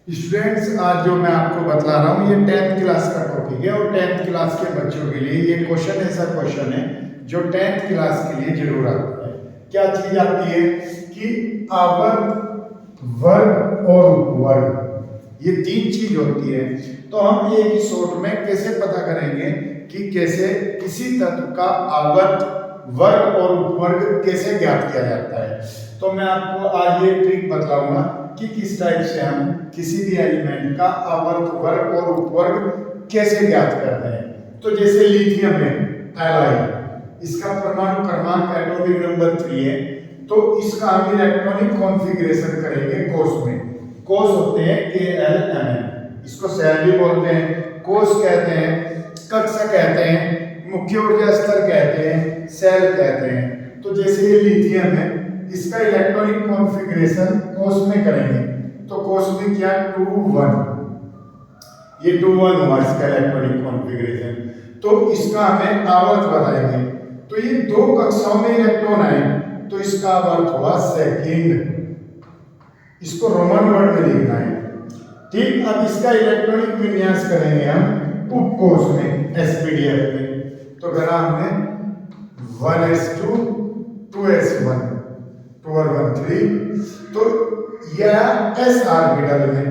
Students, आज जो मैं आपको बतला रहा हूँ ये 10th क्लास का टॉपिक है और 10th क्लास के बच्चों के लिए ये क्वेश्चन ऐसा क्वेश्चन है जो 10th क्लास के लिए जरूर आता है। क्या चीज आती है कि आवर्त, वर्ग और उपवर्ग, ये तीन चीज होती है। तो हम एक ही शॉर्ट में कैसे पता करेंगे कि कैसे किसी तत्व का आवर्त, वर्ग और उपवर्ग कैसे ज्ञात किया जाता है। तो मैं आपको आज ये ट्रिक बतलाऊंगा कि किस टाइप से हम किसी भी एलिमेंट का आवर्त, वर्ग और उपवर्ग कैसे ज्ञात करते हैं। तो जैसे लिथियम है पहला ही, इसका परमाणु क्रमांक एटॉमिक नंबर 3 है। तो इसका हम इलेक्ट्रॉनिक कॉन्फ़िगरेशन करेंगे कोष में। कोष होते हैं K-L-M-N, इसको सेल भी बोलते हैं, कोष कहते हैं, कक्षा कहते हैं, मुख्य ऊर्जा स्तर कहते हैं, सेल कहते हैं। तो जैसे ये लिथियम है, इसका इलेक्ट्रॉनिक कॉन्फ़िगरेशन कोष में करेंगे। तो कोष में क्या 2-1, ये 2-1 हुआ इसका इलेक्ट्रॉनिक कॉन्फ़िगरेशन। तो इसका हमें आवर्त बताएंगे। तो ये दो कक्षाओं में इलेक्ट्रॉन आए तो इसका आवर्त हुआ सेकंड, इसको रोमन वर्ड में लिखना है। ठीक, अब इसका इलेक्ट्रॉनिक विन्यास करेंगे हम उपकोष में, एसपीडीएफ में। तो करा हमने 1s2 2s1 2 और 1 3। तो यह s ऑर्बिटल में,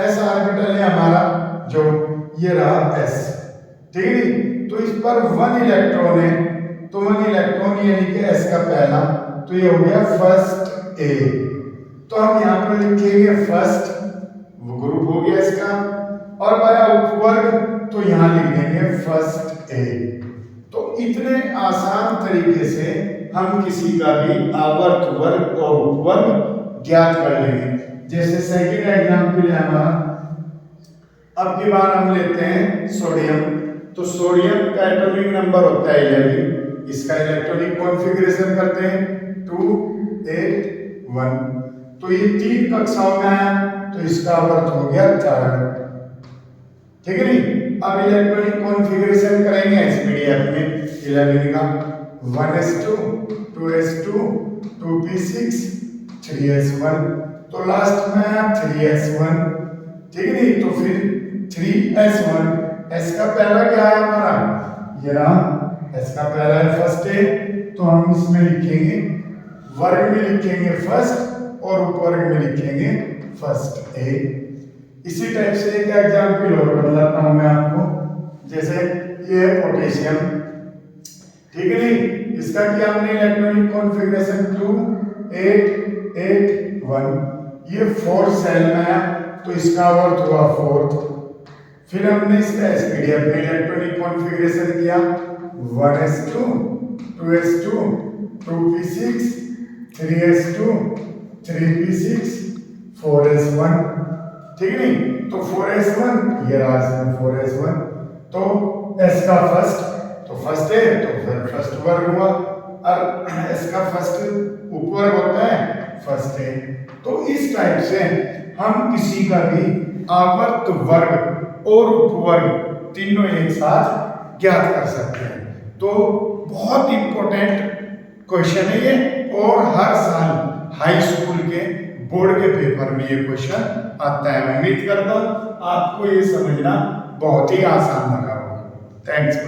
s ऑर्बिटल है हमारा जो ये रहा s, ठीक है। तो इस पर 1 इलेक्ट्रॉन है, तो 1 इलेक्ट्रॉन यानी कि s का पहला, तो ये हो गया फर्स्ट ए। तो हम यहाँ पर लिखेंगे फर्स्ट, वो ग्रुप हो गया इसका, और पाया उपवर्ग तो यहाँ लिख देंगे फर्स्ट ए। तो इतने आसान तरीके से हम किसी का भी आवर्त, वर्ग और उपवर्ग ज्ञात कर लेंगे। जैसे सेकंड एग्जांपल है हमारा, अब की बार हम लेते हैं सोडियम। तो सोडियम का एटॉमिक नंबर होता है 11, इसका इलेक्ट्रॉनिक कॉन्फ़िगरेशन करते हैं 2 8 1। तो ये तीन कक्षाओं में आया तो इसका आवर्त हो गया 3, ठीक है नहीं। अब इलेक्ट्रॉनिक कॉन्फ़िगरेशन करेंगे एसपीडीएफ में 11 का 1s2 2s2 2p6 3s1। तो लास्ट में आया 3s1, ठीक है नहीं। तो फिर 3s1, s का पहला क्या है हमारा, ये रहा s का पहला है फर्स्ट है। तो हम इसमें लिखेंगे, वर्ग में लिखेंगे फर्स्ट और उपवर्ग में लिखेंगे फर्स्ट ए। इसी टाइप से एक एग्जांपल और बताता हूं मैं आपको। जैसे ये है पोटेशियम, ठीक है नहीं, इसका क्या हमने इलेक्ट्रॉनिक कॉन्फ़िगरेशन 2 8 8 1। ये 4 सेल में है तो इसका आवर्त हुआ 4th। फिर हमने इसका एसपीडीएफ में इलेक्ट्रॉनिक कॉन्फ़िगरेशन किया 1s2 2s2 2p6 3s2 3p6 4s1, ठीक है नहीं। तो 4s1 ये रहा इसमें 4s1। तो s का फर्स्ट, तो फर्स्ट है तो फिर फर्स्ट वर्ग हुआ, और s का फर्स्ट उपवर्ग होता है फर्स्ट है। तो इस टाइप से हम किसी का भी आवर्त, वर्ग और उपवर्ग तीनों एक साथ ज्ञात कर सकते हैं। तो बहुत इंपॉर्टेंट क्वेश्चन है ये, और हर साल हाई स्कूल के बोर्ड के पेपर में ये क्वेश्चन आता है। उम्मीद करता हूं आपको ये समझना बहुत ही आसान लगा होगा। थैंक्स।